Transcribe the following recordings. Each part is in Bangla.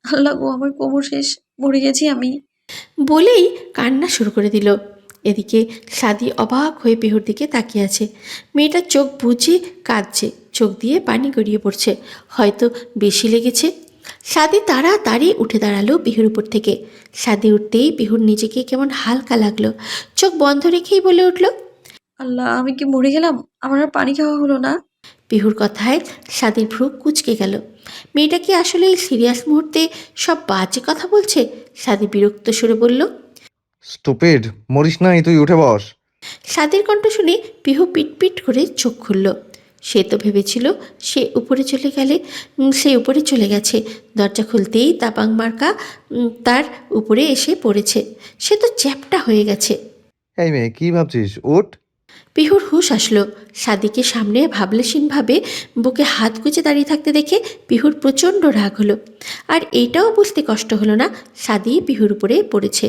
আল্লাহ গো, আমার কোমর শেষ, মরে গেছি আমি। বলেই কান্না শুরু করে দিল। এদিকে সাদি অবাক হয়ে পিহুর দিকে তাকিয়ে আছে। মেয়েটা চোখ বুজে কাঁদছে, চোখ দিয়ে পানি গড়িয়ে পড়ছে। হয়তো বেশি লেগেছে। সাদি তাড়াতাড়ি উঠে দাঁড়ালো পিহুর উপর থেকে। সাদি উঠতেই পিহুর নিজেকে কেমন হালকা লাগলো। চোখ বন্ধ রেখেই বলে উঠল, আল্লাহ, আমি কি মরে গেলাম? আমার আর পানি খাওয়া হলো না। পিহুর কথায় সাদির ভ্রু কুঁচকে গেল। মেয়েটা কি আসলে এই সিরিয়াস মুহূর্তে সব বাজে কথা বলছে? সাদি বিরক্ত সুরে বলল। স্টুপিড, মরিস নাই, তুই উঠে বস। সাদির কণ্ঠ শুনে পিহু পিটপিট করে চোখ খুলল। সে তো ভেবেছিল সে উপরে চলে গেলে সে উপরে চলে গেছে। দরজা খুলতেই তাপাং মার্কা তার উপরে এসে পড়েছে। সে তো চ্যাপ্টা হয়ে গেছে। এই মেয়ে, কি ভাবছিস? উঠ। পিহুর হুঁশ আসলো। সাদিকে সামনে ভাবলেশীনভাবে বুকে হাত গুজে দাঁড়িয়ে থাকতে দেখে পিহুর প্রচণ্ড রাগ হলো। আর এটাও বুঝতে কষ্ট হলো না সাদি পিহুর উপরে পড়েছে।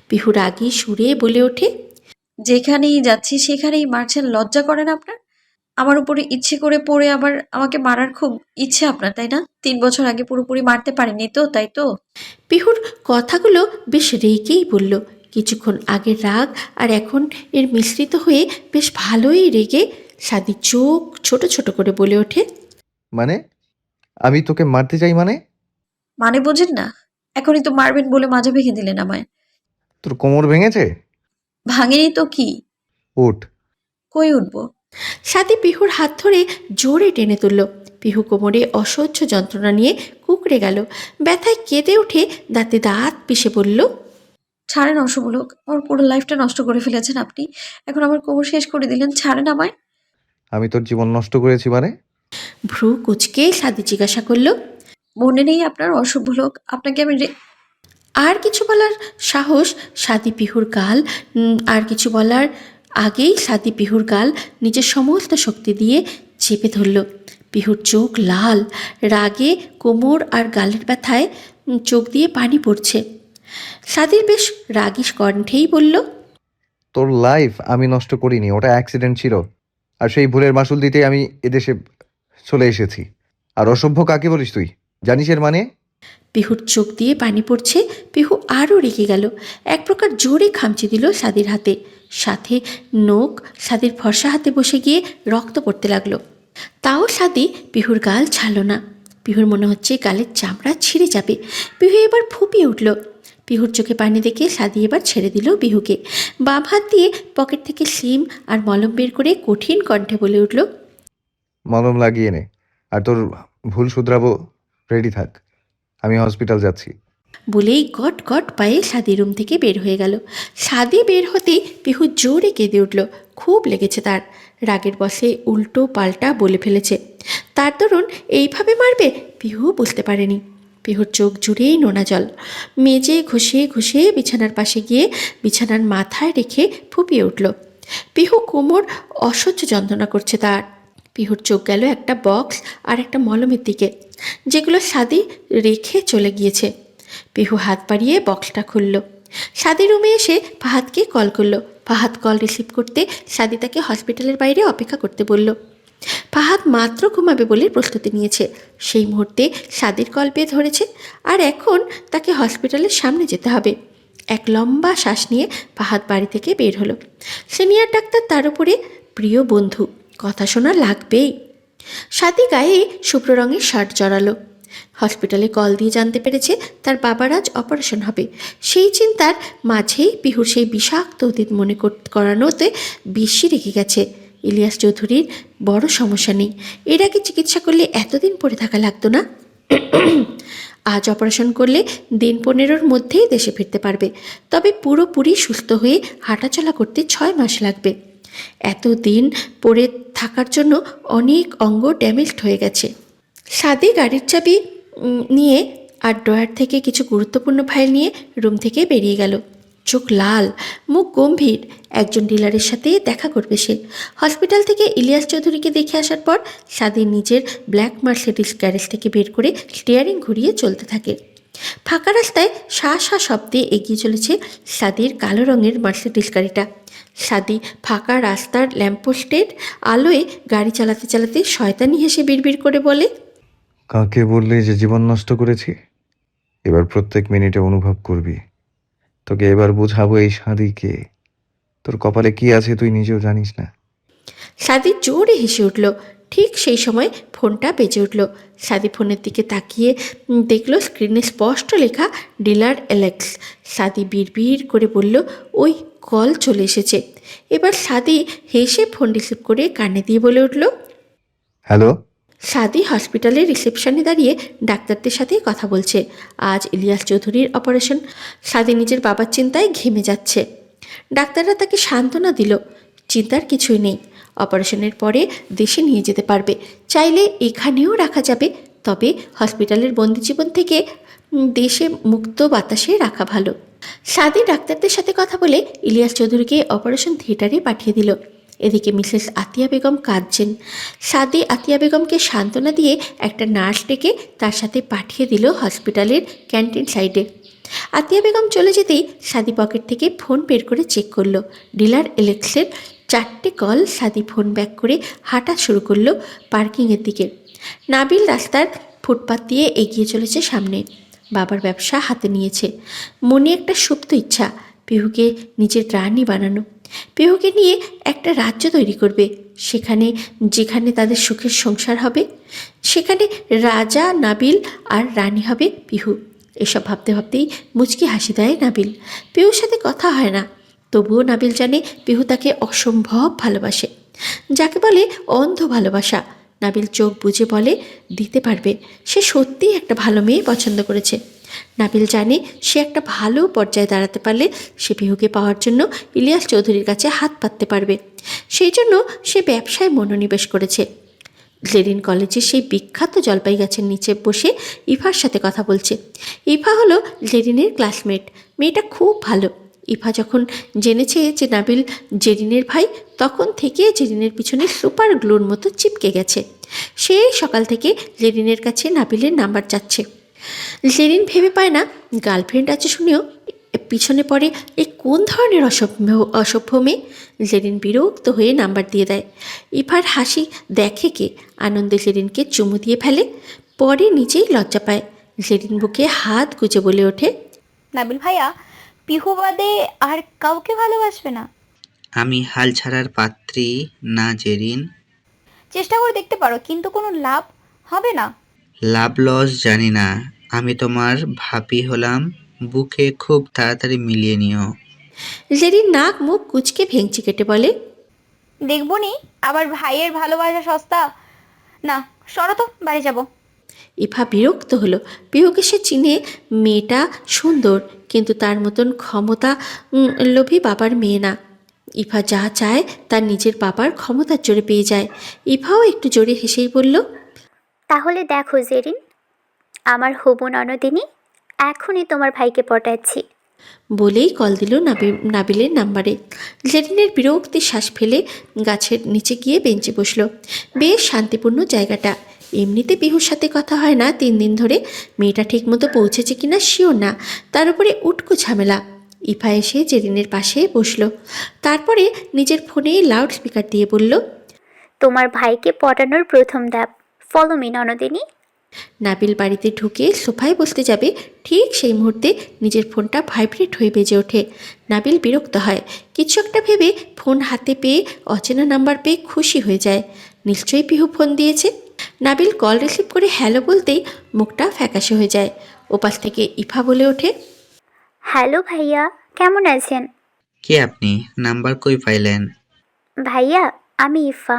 পিহু রাগী সুরে বলে ওঠে, যেখানেই যাচ্ছি সেখানেই মারছেন, লজ্জা করে না আপনার? আমার উপরে ইচ্ছে করে পড়ে আবার আমাকে মারার খুব ইচ্ছে আপনার, তাই না? 3 বছর আগে পুরোপুরি মারতে পারেনি তো, তাই তো? পিহুর কথাগুলো বেশ রেগেই বলল। কিছুক্ষণ আগের রাগ আর এখন এর মিশ্রিত হয়ে বেশ ভালোই রেগে সাদি চোখ ছোট ছোট করে বলে ওঠে, মানে? আমি তোকে মারতে চাই মানে? মানে বোঝেন না? এখনই তো মারবেন বলে মাজা ভেঙে দিলেন আমায়। তোর কোমর ভেঙেছে? ভাঙেনি তো কি? উঠ। কই উঠবো? সাদি পিহুর হাত ধরে জোরে টেনে তুলল। পিহু কোমরে অসহ্য যন্ত্রণা নিয়ে কুঁকড়ে গেল। ব্যথায় কেঁদে উঠে দাঁতে দাঁত পিষে বলল, ছাড়েন অশুভলোক, আমার পুরো লাইফটা নষ্ট করে ফেলেছেন আপনি। এখন আমার কোমর শেষ করে দিলেন, ছাড়েন আমায়। আমি তোর জীবন নষ্ট করেছি মানে? ভ্রু কুচকে সাদি জিজ্ঞাসা করল। মনে নেই আপনার? অশুভলোক, আপনাকে আমি আর কিছু বলার সাহস সাদি পিহুর গাল আর কিছু বলার আগেই সাদি পিহুর গাল নিজের সমস্ত শক্তি দিয়ে চেপে ধরল। পিহুর চোখ লাল, রাগে কোমর আর গালের ব্যথায় চোখ দিয়ে পানি পড়ছে। সাদির বেশ রাগী কণ্ঠেই বলল, তোর লাইফ আমি নষ্ট করিনি, ওটা অ্যাক্সিডেন্ট ছিল। আর সেই ভুলের মাসুল দিতে আমি এদেশে চলে এসেছি। আর অসভ্য কাকে বলিস তুই? জানিস এর মানে? পিহুর চোখ দিয়ে পানি পড়ছে। পিহু আরও রেগে গেল। এক প্রকার জোরে খামচি দিল সাদির হাতে। সাথে নখ সাদির ফর্সা হাতে বসে গিয়ে রক্ত পড়তে লাগলো। তাও সাদি পিহুর গাল ছাড়ল না। পিহুর মনে হচ্ছে গালের চামড়া ছিঁড়ে যাবে। পিহু এবার ফুপিয়ে উঠল। পিহুর চোখে পানি দেখে সাদি এবার ছেড়ে দিল পিহুকে। বাম হাত দিয়ে পকেট থেকে সিম আর মলম বের করে কঠিন কণ্ঠে বলে উঠল, মলম লাগিয়ে নে। আর তোর ভুল শুধরাবো, রেডি থাক। আমি হসপিটাল যাচ্ছি। বলেই গট গট পায়ে সাদি রুম থেকে বের হয়ে গেল। সাদি বের হতেই পিহু জোরে কেঁদে উঠল। খুব লেগেছে তার। রাগের বশে উল্টো পাল্টা বলে ফেলেছে। তার দরুন এইভাবে মারবে পিহু বুঝতে পারেনি। পিহুর চোখ জুড়েই নোনা জল। মেজে ঘষে ঘষে বিছানার পাশে গিয়ে বিছানার মাথায় রেখে ফুপিয়ে উঠল। পিহু কোমর অসহ্য যন্ত্রণা করছে তার। পিহুর চোখ গেল একটা বক্স আর একটা মলমের দিকে, যেগুলো সাদি রেখে চলে গিয়েছে। পিহু হাত বাড়িয়ে বক্সটা খুলল। সাদি রুমে এসে ফাহাদকে কল করলো। ফাহাদ কল রিসিভ করতে সাদি তাকে হসপিটালের বাইরে অপেক্ষা করতে বলল। ফাহাদ মাত্র ঘুমাবে বলে প্রস্তুতি নিয়েছে। সেই মুহূর্তে সাদির কল পেয়ে ধরেছে। আর এখন তাকে হসপিটালের সামনে যেতে হবে। এক লম্বা শ্বাস নিয়ে ফাহাদ বাড়ি থেকে বের হলো। সিনিয়র ডাক্তার তার উপরে প্রিয় বন্ধু, কথা শোনা লাগবেই। সাদি গায়ে শুভ্র রঙের শার্ট জড়ালো। হসপিটালে কল দিয়ে জানতে পেরেছে তার বাবার আজ অপারেশন হবে। সেই চিন্তার মাঝেই পিহুর সেই বিষাক্ত অতীত মনে করানোতে বেশি রেগে গেছে। ইলিয়াস চৌধুরীর বড় সমস্যা নেই, এর আগে চিকিৎসা করলে এতদিন পড়ে থাকা লাগতো না। আজ অপারেশন করলে দিন 15-র মধ্যেই দেশে ফিরতে পারবে। তবে পুরোপুরি সুস্থ হয়ে হাঁটাচলা করতে 6 মাস লাগবে। এতদিন পড়ে থাকার জন্য অনেক অঙ্গ ড্যামেজড হয়ে গেছে। সাদি গাড়ির চাবি নিয়ে আর ড্রয়ার থেকে কিছু গুরুত্বপূর্ণ ফাইল নিয়ে রুম থেকে বেরিয়ে গেল। চোখ লাল, মুখ গম্ভীর। একজন ডিলারের সাথে দেখা করবে সে। হসপিটাল থেকে ইলিয়াস চৌধুরীকে দেখে আসার পর সাদি নিজের ব্ল্যাক মার্সিডিজ গ্যারেজ থেকে বের করে স্টিয়ারিং ঘুরিয়ে চলতে থাকে। ফাঁকা রাস্তায় শা শা শব্দে এগিয়ে চলেছে সাদির কালো রঙের মার্সিডিজ গাড়িটা। সাদি ফাঁকা রাস্তার ল্যাম্পপোস্টের আলোয় গাড়ি চালাতে চালাতে শয়তানি হেসে বিড়বিড় করে বলে, কাকে বললি যে জীবন নষ্ট করেছি? এবার প্রত্যেক মিনিটে অনুভব করবি। তোকে এবার বোঝাবো এই শাদিকে। তোর কপালে কি আছে তুই নিজেও জানিস না। সাদি জোরে হেসে উঠল। ঠিক সেই সময় ফোনটা বেজে উঠল। সাদি ফোনের দিকে তাকিয়ে দেখল স্ক্রিনে স্পষ্ট লেখা ডিলার অ্যালেক্স। সাদি বিড়বিড় করে বলল, ওই কল চলে এসেছে। এবার সাদি হেসে ফোন রিসিভ করে কানে দিয়ে বলে উঠল, হ্যালো। সাদি হসপিটালের রিসেপশনে দাঁড়িয়ে ডাক্তারদের সাথে কথা বলছে। আজ ইলিয়াস চৌধুরীর অপারেশন। সাদি নিজের বাবার চিন্তায় ঘেমে যাচ্ছে। ডাক্তাররা তাকে সান্ত্বনা দিল, চিন্তার কিছুই নেই, অপারেশনের পরে দেশে নিয়ে যেতে পারবে, চাইলে এখানেও রাখা যাবে, তবে হসপিটালের বন্দি জীবন থেকে দেশে মুক্ত বাতাসে রাখা ভালো। সাদি ডাক্তারদের সাথে কথা বলে ইলিয়াস চৌধুরীকে অপারেশন থিয়েটারে পাঠিয়ে দিল। এদিকে মিসেস আতিয়া বেগম কাঁদছেন। সাদি আতিয়া বেগমকে সান্ত্বনা দিয়ে একটা নার্স ডেকে তার সাথে পাঠিয়ে দিল হসপিটালের ক্যান্টিন সাইডে। আতিয়া বেগম চলে যেতেই সাদি পকেট থেকে ফোন বের করে চেক করলো। ডিলার এলেক্সের 4টে কল। সাদি ফোন ব্যাক করে হাঁটা শুরু করলো পার্কিংয়ের দিকে। নাবিল রাস্তার ফুটপাত দিয়ে এগিয়ে চলেছে সামনে। বাবার ব্যবসা হাতে নিয়েছে। মনে একটা সুপ্ত ইচ্ছা, পিহুকে নিজের রানী বানানো। পিহুকে নিয়ে একটা রাজ্য তৈরি করবে, যেখানে তাদের সুখের সংসার হবে। সেখানে রাজা নাবিল আর রানী হবে পিহু। এসব ভাবতে ভাবতেই মুচকি হাসি দেয় নাবিল। পিহুর সাথে কথা হয় না, তবুও নাবিল জানে পিহু তাকে অসম্ভব ভালোবাসে, যাকে বলে অন্ধ ভালোবাসা। নাবিল চোখ বুজে বলে দিতে পারবে। সে সত্যিই একটা ভালো মেয়ে পছন্দ করেছে। নাবিল জানে সে একটা ভালো পর্যায়ে দাঁড়াতে পারলে সে পিহুকে পাওয়ার জন্য ইলিয়াস চৌধুরীর কাছে হাত পাততে পারবে। সেই জন্য সে ব্যবসায় মনোনিবেশ করেছে। জেরিন কলেজে সেই বিখ্যাত জলপাই গাছের নিচে বসে ইফার সাথে কথা বলছে। ইফা হলো জেরিনের ক্লাসমেট। মেয়েটা খুব ভালো। ইফা যখন জেনেছে যে নাবিল জেরিনের ভাই, তখন থেকে জেরিনের পিছনে সুপার গ্লুর মতো চিপকে গেছে। সেই সকাল থেকে জেরিনের কাছে নাবিলের নাম্বার চাচ্ছে। জেরিন ভেবে পায় না গার্লফ্রেন্ড আছে শুনেও পিছনে পড়ে এই কোন ধরনের অসভ্য মেয়ে। জেরিন বিরক্ত হয়ে নাম্বার দিয়ে দেয়। ইফার হাসি দেখে কে, আনন্দে জেরিনকে চুমু দিয়ে ফেলে, পরে নিজেই লজ্জা পায়। জেরিন বুকে হাত গুজে বলে ওঠে, নাবিল ভাইয়া পিহু বাদে আর কাউকে ভালোবাসবে না? আমি হাল ছাড়ার পাত্রী না জেরিন। চেষ্টা করে দেখতে পারো, কিন্তু কোনো লাভ হবে না। লাভ লস জানি না, আমি তোমার ভাবি হলাম, বুকে খুব তাড়াতাড়ি মিলিয়ে নিও। জেরিন নাক মুখ কুচকে ভেঙচি কেটে বলে, দেখবো নি আবার ভাইয়ের ভালোবাসা সস্তা না, সরো তো, বাড়ি যাব। ইফা বিরক্ত হলো। পিহুকে সে চিনে, মেয়েটা সুন্দর, কিন্তু তার মতন ক্ষমতা লোভী বাবার মেয়ে না। ইফা যা চায় তার নিজের বাবার ক্ষমতার জোরে পেয়ে যায়। ইফাও একটু জোরে হেসেই বলল, তাহলে দেখো জেরিন, আমার হবু ননদিনী, এখনই তোমার ভাইকে পটাচ্ছি। বলেই কল দিল নাবিলের নাম্বারে। জেরিনের বিরক্তি শ্বাস ফেলে গাছের নিচে গিয়ে বেঞ্চে বসলো। বেশ শান্তিপূর্ণ জায়গাটা। এমনিতে পিহুর সাথে কথা হয় না 3 দিন ধরে। মেয়েটা ঠিকমতো পৌঁছেছে কিনা শিওর না, তার উপরে উটকো ঝামেলা। ইফা এসে জেরিনের পাশে বসলো। তারপরে নিজের ফোনে লাউড স্পিকার দিয়ে বলল, তোমার ভাইকে পটানোর প্রথম ধাপ, ফলো মি ননদিনী। নাবিল বাড়িতে ঢুকে সোফায় বসতে যাবে, ঠিক সেই মুহূর্তে নিজের ফোনটা ভাইব্রেট হয়ে বেজে ওঠে। নাবিল বিরক্ত হয়। কিছু একটা ভেবে ফোন হাতে পেয়ে অচেনা নাম্বার পেয়ে খুশি হয়ে যায়। নিশ্চয়ই পিহু ফোন দিয়েছে। নাবিল কল রিসিভ করে হ্যালো বলতেই মুখটা ফ্যাকাশে হয়ে যায়। ওপাশ থেকে ইফা বলে ওঠে, হ্যালো ভাইয়া, কেমন আছেন? কে আপনি? নাম্বার কই পাইলেন? ভাইয়া আমি ইফা,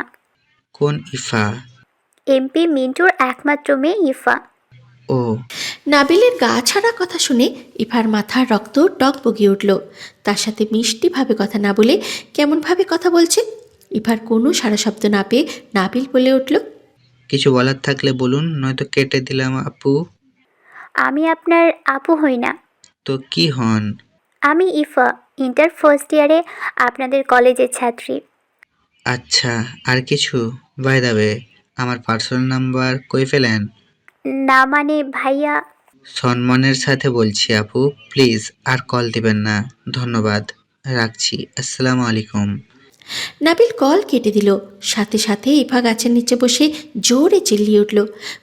কোন ইফা? এমপি মিন্টুর একমাত্র মেয়ে ইফা। ও, নাবিলের গা ছাড়া কথা শুনে ইফার মাথার রক্ত টগবগিয়ে উঠল। তার সাথে মিষ্টিভাবে কথা না বলে কেমনভাবে কথা বলছে। ইফার কোনো সারা শব্দ না পেয়ে নাবিল বলে উঠল, কিছু বলার থাকলে বলুন, নয়তো কেটে দিলাম আপু। আমি আপনার আপু হই না, তো কি হন? আমি ইফা, ইন্টার ফার্স্ট ইয়ারে আপনাদের কলেজের ছাত্রী। আচ্ছা, আর কিছু? বাই দ্য ওয়ে, আমার পার্সোনাল নাম্বার কই পেলেন? না মানে ভাইয়া। সম্মানের সাথে বলছি আপু, প্লিজ আর কল দিবেন না। ধন্যবাদ, রাখছি। আসসালামু আলাইকুম। নাবিল কল কেটে দিল। সাথে সাথে ইভা গাছের নিচে বসে জোরে চিল্লিয়ে উঠল,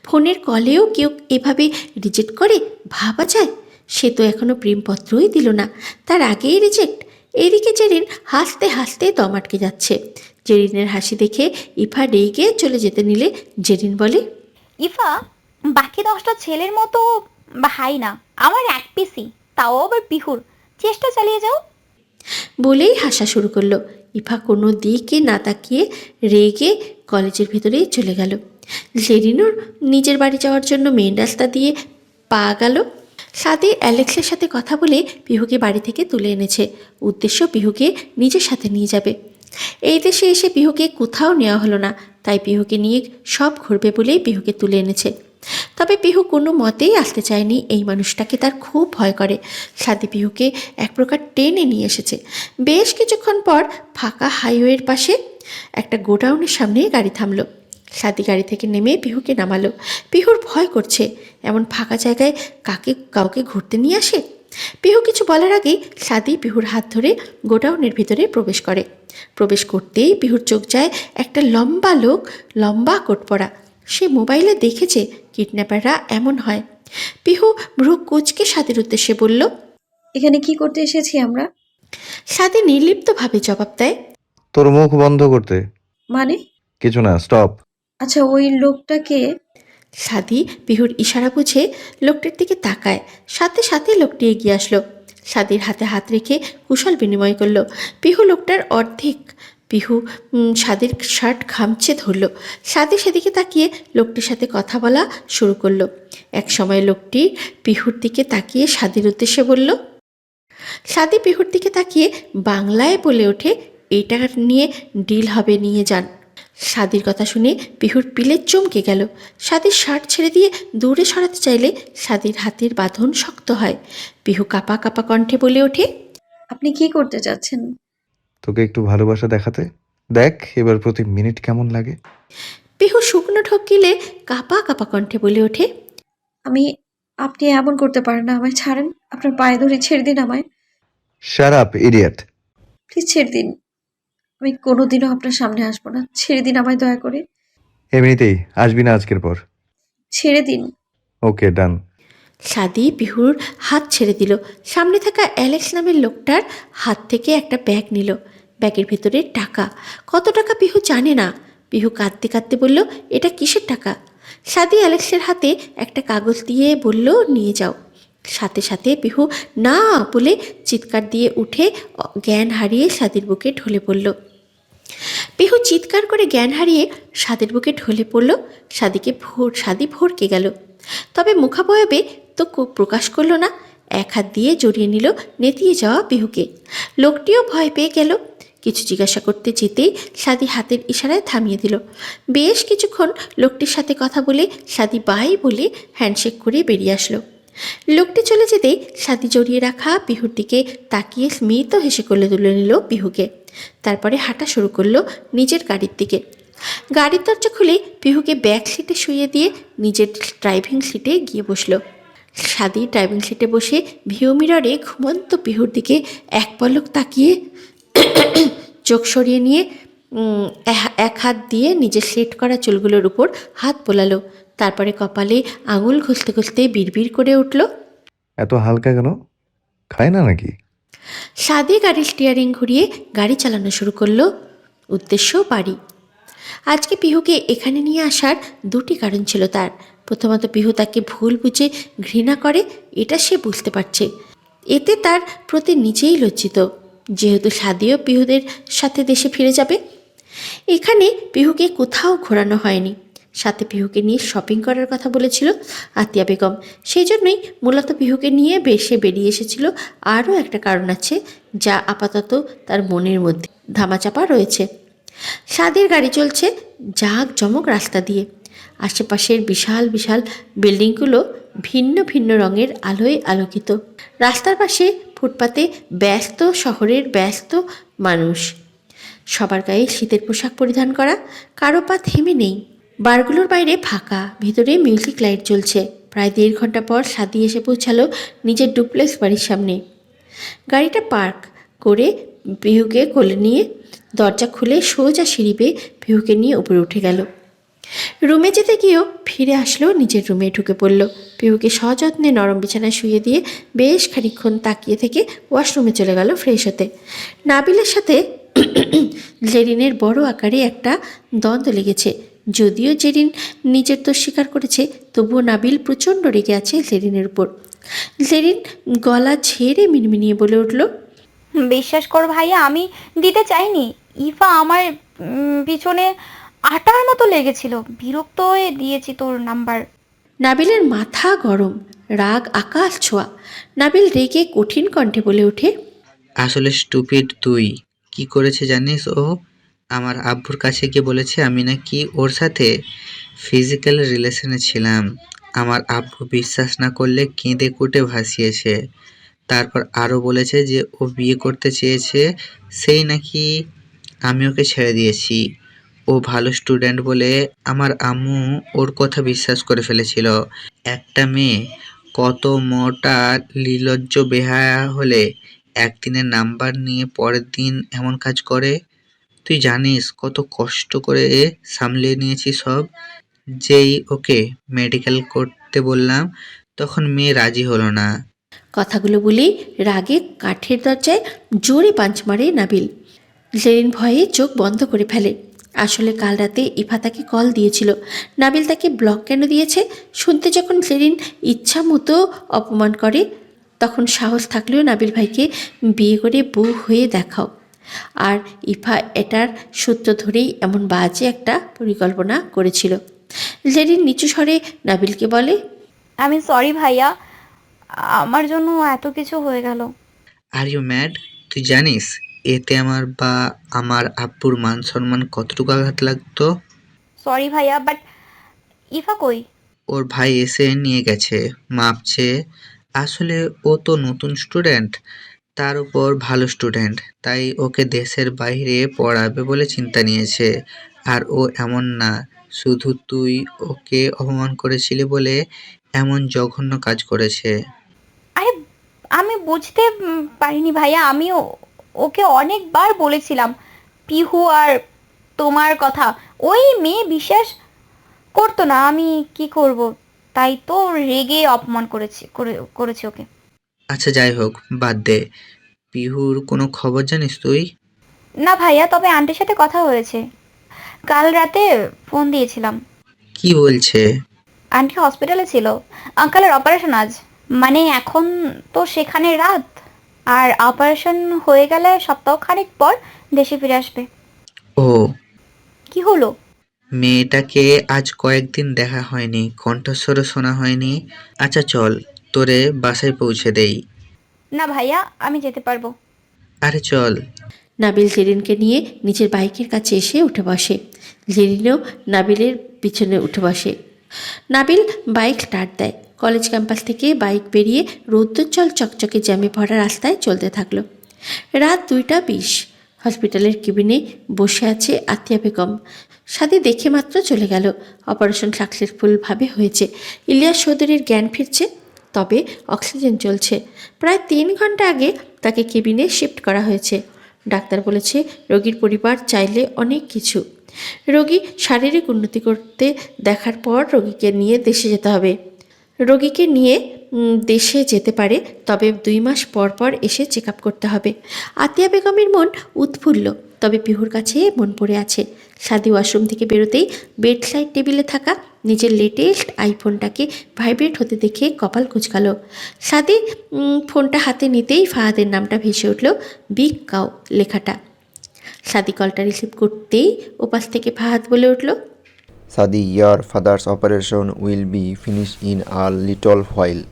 ফোনের কলেও কেউ এভাবে রিজেক্ট করে? ভাবা যায়? সে তো এখনো প্রেমপত্রই দিল না, তার আগেই রিজেক্ট। এদিকে জেরিন হাসতে হাসতে দম আটকে যাচ্ছে। জেরিনের হাসি দেখে ইভা রেগে চলে যেতে নিলে জেরিন বলে, ইফা, বাকি 10টা ছেলের মতো হাই না, আমার এক পিসি, তাও আবার পিহুর। চেষ্টা চালিয়ে যাও। বলেই হাসা শুরু করলো। ইভা কোনো দিকে না তাকিয়ে রেগে কলেজের ভেতরেই চলে গেল। জেরিনোর নিজের বাড়ি যাওয়ার জন্য মেন রাস্তা দিয়ে পা গেল। সাথে অ্যালেক্সের সাথে কথা বলে পিহুকে বাড়ি থেকে তুলে এনেছে। উদ্দেশ্য পিহুকে নিজের সাথে নিয়ে যাবে। এই দেশে এসে পিহুকে কোথাও নেওয়া হলো না, তাই পিহুকে নিয়ে সব ঘুরবে বলেই পিহুকে তুলে এনেছে। তবে পিহু কোনো মতেই আসতে চায়নি, এই মানুষটাকে তার খুব ভয় করে। সাদি পিহুকে এক প্রকার টেনে নিয়ে এসেছে। বেশ কিছুক্ষণ পর ফাঁকা হাইওয়ের পাশে একটা গোডাউনের সামনে গাড়ি থামলো। সাদি গাড়ি থেকে নেমে পিহুকে নামালো। পিহুর ভয় করছে, এমন ফাঁকা জায়গায় কাউকে ঘুরতে নিয়ে আসে। পিহু কিছু বলার আগেই সাদি পিহুর হাত ধরে গোডাউনের ভিতরে প্রবেশ করে। প্রবেশ করতেই পিহুর চোখ যায় একটা লম্বা লোক, লম্বা কোট পরা। সে মোবাইলে দেখেছে কিডন্যাপাররা এমন হয়। পিহু ভ্রু কুঁচকে সাদির উদ্দেশ্যে বলল। এখানে কি করতে এসেছি আমরা? সাদি নির্লিপ্তভাবে জবাব দেয়, তোর মুখ বন্ধ করতে। মানে? কিছু না, স্টপ। আচ্ছা, ওই লোকটাকে? সাদি পিহুর ইশারা বুঝে লোকটির দিকে তাকায়। সাথে সাথে লোকটি এগিয়ে আসলো। সাদির হাতে হাত রেখে কুশল বিনিময় করলো। পিহু লোকটার অর্ধেক। পিহু সাদির শার্ট খামচে ধরল। সাদি সেদিকে তাকিয়ে লোকটির সাথে কথা বলা শুরু করলো। এক সময় লোকটি পিহুর দিকে তাকিয়ে সাদির উদ্দেশ্যে বলল। সাদি পিহুর দিকে তাকিয়ে বাংলায় বলে ওঠে, এটা নিয়ে ডিল হবে, নিয়ে যান। সাদির কথা শুনে পিহুর পিলে চমকে গেল। সাদির শার্ট ছেড়ে দিয়ে দূরে সরাতে চাইলে সাদির হাতের বাঁধন শক্ত হয়। পিহু কাঁপা কাঁপা কণ্ঠে বলে ওঠে, আপনি কি করতে চাচ্ছেন? তোকে একটু ভালোবাসা দেখাতে। দেখ এবার প্রতি মিনিট কেমন লাগে। পিহু শুকনো ঢোক গিলে কাঁপা কাঁপা কণ্ঠে বলে ওঠে, আমি আপনি এমন করতে পারেন না, আমায় ছাড়েন। আপনার পায়ে ধরে ছেড়ে দিন আমায়। Shut up idiot. প্লিজ ছেড়ে দিন। আমি কোনোদিনও আপনার সামনে আসবো না। ছেড়ে দিন আমায় দয়া করে। এমনিতেই আসবি না আজকের পর। ছেড়ে দিন। ওকে ডান। সাদি পিহুর হাত ছেড়ে দিল। সামনে থাকা অ্যালেক্স নামের লোকটার হাত থেকে একটা ব্যাগ নিল। ব্যাগের ভেতরে টাকা। কত টাকা পিহু জানে না। পিহু কাঁদতে কাঁদতে বলল, এটা কিসের টাকা? সাদি অ্যালেক্সের হাতে একটা কাগজ দিয়ে বলল, নিয়ে যাও। সাথে সাথে পিহু না বলে চিৎকার দিয়ে উঠে জ্ঞান হারিয়ে সাদির বুকে ঢলে পড়ল। পিহু চিৎকার করে জ্ঞান হারিয়ে সাদির বুকে ঢলে পড়ল। সাদি ভরকে গেল, তবে মুখাবয়বে তো প্রকাশ করল না। এক হাত দিয়ে জড়িয়ে নিল নেতিয়ে যাওয়া পিহুকে। লোকটিও ভয় পেয়ে গেল। কিছু জিজ্ঞাসা করতে যেতেই সাদি হাতের ইশারায় থামিয়ে দিল। বেশ কিছুক্ষণ লোকটির সাথে কথা বলে সাদি বাই বলে হ্যান্ডশেক করে বেরিয়ে আসলো। লোকটি চলে যেতেই সাদি জড়িয়ে রাখা পিহুর দিকে তাকিয়ে স্মিত হেসে কোলে তুলে নিল পিহুকে। তারপরে হাঁটা শুরু করলো নিজের গাড়ির দিকে। গাড়ির দরজা খুলে পিহুকে ব্যাক সিটে শুইয়ে দিয়ে নিজের ড্রাইভিং সিটে গিয়ে বসলো। সাদি ড্রাইভিং সিটে বসে ভিউ মিররে ঘুমন্ত পিহুর দিকে এক পলক তাকিয়ে চোখ সরিয়ে নিয়ে এক হাত দিয়ে নিজের সেট করা চুলগুলোর উপর হাত বোলালো। তারপরে কপালে আঙুল ঘষতে ঘষতে বিড়বিড় করে উঠল, এত হালকা কেন? খায় না নাকি? সাদি গাড়ির স্টিয়ারিং ঘুরিয়ে গাড়ি চালানো শুরু করলো। উদ্দেশ্য বাড়ি। আজকে পিহুকে এখানে নিয়ে আসার দুটি কারণ ছিল তার। প্রথমত, পিহু তাকে ভুল বুঝে ঘৃণা করে, এটা সে বুঝতে পারছে। এতে তার প্রতি নিজেই লজ্জিত, যেহেতু সাদিও পিহুদের সাথে দেশে ফিরে যাবে। এখানে পিহুকে কোথাও ঘোরানো হয়নি। সাথে পিহুকে নিয়ে শপিং করার কথা বলেছিল আতিয়া বেগম। সেই জন্যই মূলত পিহুকে নিয়ে বেরিয়ে এসেছিল। আরও একটা কারণ আছে যা আপাতত তার মনের মধ্যে ধামাচাপা রয়েছে। সাদের গাড়ি চলছে জাঁকজমক রাস্তা দিয়ে। আশেপাশের বিশাল বিশাল বিল্ডিংগুলো ভিন্ন ভিন্ন রঙের আলোয় আলোকিত। রাস্তার পাশে ফুটপাতে ব্যস্ত শহরের ব্যস্ত মানুষ। সবার গায়ে শীতের পোশাক পরিধান করা, কারো পা থেমে নেই। বারগুলোর বাইরে ফাঁকা, ভিতরে মিউজিক লাইট জ্বলছে। প্রায় 1.5 ঘন্টা পর সাদি এসে পৌঁছালো নিজের ডুপ্লেক্স বাড়ির সামনে। গাড়িটা পার্ক করে পিহুকে কোলে নিয়ে দরজা খুলে সোজা সিঁড়ি বেয়ে পিহুকে নিয়ে উপরে উঠে গেল। রুমে যেতে গিয়েও ফিরে আসলো, নিজের রুমে ঢুকে পড়ল। পিহুকে সযত্নে নরম বিছানায় শুয়ে দিয়ে বেশ খানিকক্ষণ তাকিয়ে থেকে ওয়াশরুমে চলে গেল ফ্রেশ হতে। নাবিলের সাথে জেরিনের বড় আকারে একটা দ্বন্দ্ব লেগেছে। যদিও জেরিন নিজের দোষ স্বীকার করেছে, তবুও নাবিল প্রচণ্ড রেগে আছে জেরিনের উপর। জেরিন গলা ঝেড়ে মিনমিনিয়ে বলে উঠল, বিশ্বাস করো ভাইয়া, আমি দিতে চাইনি। ইফা আমার পিছনে আটার মতো লেগেছিল, বিরক্ত হয়ে দিয়েছি তোর নাম্বার। নাবিলের মাথা গরম, রাগ আকাশ ছোঁয়া। নাবিল রেগে কঠিন কণ্ঠে বলে ওঠে, আসলে স্টুপিড তুই। কি করেছে জানিস ও? আমার আব্বুর কাছে গিয়ে বলেছে আমি নাকি ওর সাথে ফিজিক্যাল রিলেশনে ছিলাম। আমার আব্বু বিশ্বাস না করলে কেঁদে কুটে ভাসিয়েছে। তারপর আরও বলেছে যে ও বিয়ে করতে চেয়েছে, সেই নাকি আমি ওকে ছেড়ে দিয়েছি। ও ভালো স্টুডেন্ট বলে আমার আম্মু ওর কথা বিশ্বাস করে ফেলেছিল। একটা মেয়ে কত মোটা নির্লজ্জ বেহায়া হলে একদিনের নাম্বার নিয়ে পরের দিন এমন কাজ করে? তুই জানিস কত কষ্ট করে সামলিয়ে নিয়েছি সব। যেই ওকে মেডিকেল করতে বললাম তখন মেয়ে রাজি হলো না। কথাগুলো বলেই রাগে কাঠের দরজায় জোরে পাঞ্চ মারে নাবিল। জেরিন ভয়ে চোখ বন্ধ করে ফেলে। আসলে কাল রাতে ইফা তাকে কল দিয়েছিল। নাবিল তাকে ব্লক কেন দিয়েছে শুনতে যখন জেরিন ইচ্ছা মতো অপমান করে, তখন সাহস থাকলেও নাবিল ভাইকে বিয়ে করে বউ হয়ে দেখাও। আর ইফা এটার সূত্র ধরেই এমন বাজে একটা পরিকল্পনা করেছিল। জেরিন নিচু স্বরে নাবিলকে বলে, আমি সরি ভাইয়া, আমার জন্য এত কিছু হয়ে গেল। Are you mad? তুই জানিস এতে আমার বা আমার আব্বুর মান সম্মান কতটুকু আঘাত লাগতো? সরি ভাইয়া, বাট ইফা কই? ওর ভাই এসে নিয়ে গেছে মাপ চেয়ে। আসলে ও তো নতুন স্টুডেন্ট, তার উপর ভালো স্টুডেন্ট, তাই ওকে দেশের বাইরে পড়াবে বলে চিন্তা নিয়েছে। আর ও এমন না, শুধু তুই ওকে অপমান করেছিলি বলে এমন জঘন্য কাজ করেছে। আরে আমি বুঝতে পারিনি ভাইয়া, আমি ওকে অনেকবার বলেছিলাম পিহু আর তোমার কথা। ওই মেয়ে বিশ্বাস করতো না, আমি কি করব, তাই তো রেগে অপমান করেছি ওকে। আচ্ছা যাই হোক, বাদ দে। পিহুর কোনো খবর জানিস তুই? না ভাইয়া, তবে আন্টির সাথে কথা হয়েছে, কাল রাতে ফোন দিয়েছিলাম। কি বলছে? আন্টি হসপিটালে ছিল, আঙ্কেলের অপারেশন আজ। মানে এখন তো সেখানে রাত, আর অপারেশন হয়ে গেলে সপ্তাহখানেক পর দেশে ফিরে আসবে। ও, কি হলো? মেয়েটাকে আজ কয়েকদিন দেখা হয়নি, কণ্ঠস্বরও শোনা হয়নি। আচ্ছা চল, তোরে বাসায় পৌঁছে দেই। না ভাইয়া, আমি যেতে পারবো। আরে চল। নাবিল জেরিনকে নিয়ে নিজের বাইকের কাছে এসে উঠে বসে। জেরিনও নাবিলের পিছনে উঠে বসে। নাবিল বাইক স্টার্ট দেয়। কলেজ ক্যাম্পাস থেকে বাইক বেরিয়ে রৌদ্রোজ্জ্বল চকচকে জ্যামে ভরা রাস্তায় চলতে থাকলো। রাত 2:20। হসপিটালের কেবিনে বসে আছে আতিয়া বেগম। সাথে দেখে মাত্র চলে গেল। অপারেশন সাকসেসফুলভাবে হয়েছে। ইলিয়াস চৌধুরীর জ্ঞান ফিরছে, তবে অক্সিজেন চলছে। প্রায় 3 ঘন্টা আগে তাকে কেবিনে শিফট করা হয়েছে। ডাক্তার বলেছে রোগীর পরিবার চাইলে অনেক কিছু। রোগী শারীরিক উন্নতি করতে দেখার পর রোগীকে নিয়ে দেশে যেতে হবে। রোগীকে নিয়ে দেশে যেতে পারে, তবে 2 মাস পর পর এসে চেক আপ করতে হবে। আতিয়া বেগমের মন উৎফুল্ল, তবে পিহুর কাছে মন পড়ে আছে। সাদি ওয়াশরুম থেকে বেরোতেই বেড সাইড টেবিলে থাকা নিজের লেটেস্ট আইফোনটাকে ভাইব্রেট হতে দেখে কপাল কুঁচকালো। সাদি ফোনটা হাতে নিতেই ফাহাদের নামটা ভেসে উঠল, বিগ কাউ লেখাটা। সাদি কলটা রিসিভ করতেই ওপাশ থেকে ফাহাদ বলে উঠল, Sadi, your father's operation will be finished in a little while.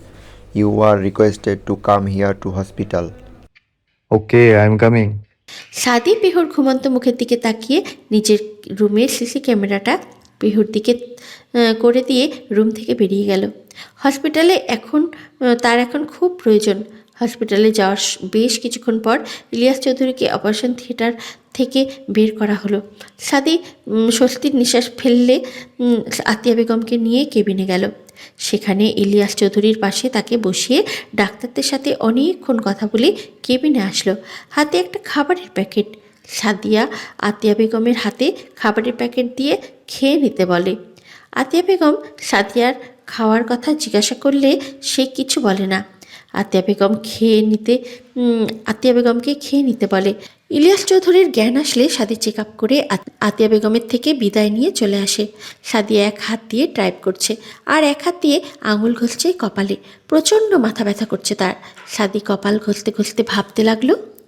You are requested to come here to hospital. Okay, I am coming. সাদি পিহুর ঘুমন্ত মুখের দিকে তাকিয়ে নিজের রুমের সিসি ক্যামেরাটা পিহুর দিকে করে দিয়ে রুম থেকে বেরিয়ে গেল। হসপিটালে তার এখন খুব প্রয়োজন। হসপিটালে যাওয়ার বেশ কিছুক্ষণ পর ইলিয়াস চৌধুরীকে অপারেশন থিয়েটার থেকে বের করা হলো। সাদি স্বস্তির নিঃশ্বাস ফেললে আতিয়া বেগমকে নিয়ে কেবিনে গেল। সেখানে ইলিয়াস চৌধুরীর পাশে তাকে বসিয়ে ডাক্তারদের সাথে অনেকক্ষণ কথা বলে কেবিনে আসলো। হাতে একটা খাবারের প্যাকেট। সাদিয়া আতিয়া বেগমের হাতে খাবারের প্যাকেট দিয়ে খেয়ে নিতে বলে। আতিয়া বেগম সাদিয়ার খাওয়ার কথা জিজ্ঞাসা করলে সে কিছু বলে না। আতিয়া বেগমকে খেয়ে নিতে বলে। ইলিয়াস চৌধুরীর জ্ঞান আসলে সাদি চেক আপ করে আতিয়া বেগমের থেকে বিদায় নিয়ে চলে আসে। সাদিয়া এক হাত দিয়ে টাইপ করছে আর এক হাত দিয়ে আঙুল ঘষছে কপালে। প্রচণ্ড মাথা ব্যথা করছে তার। সাদি কপাল ঘষতে ঘষতে ভাবতে লাগলো,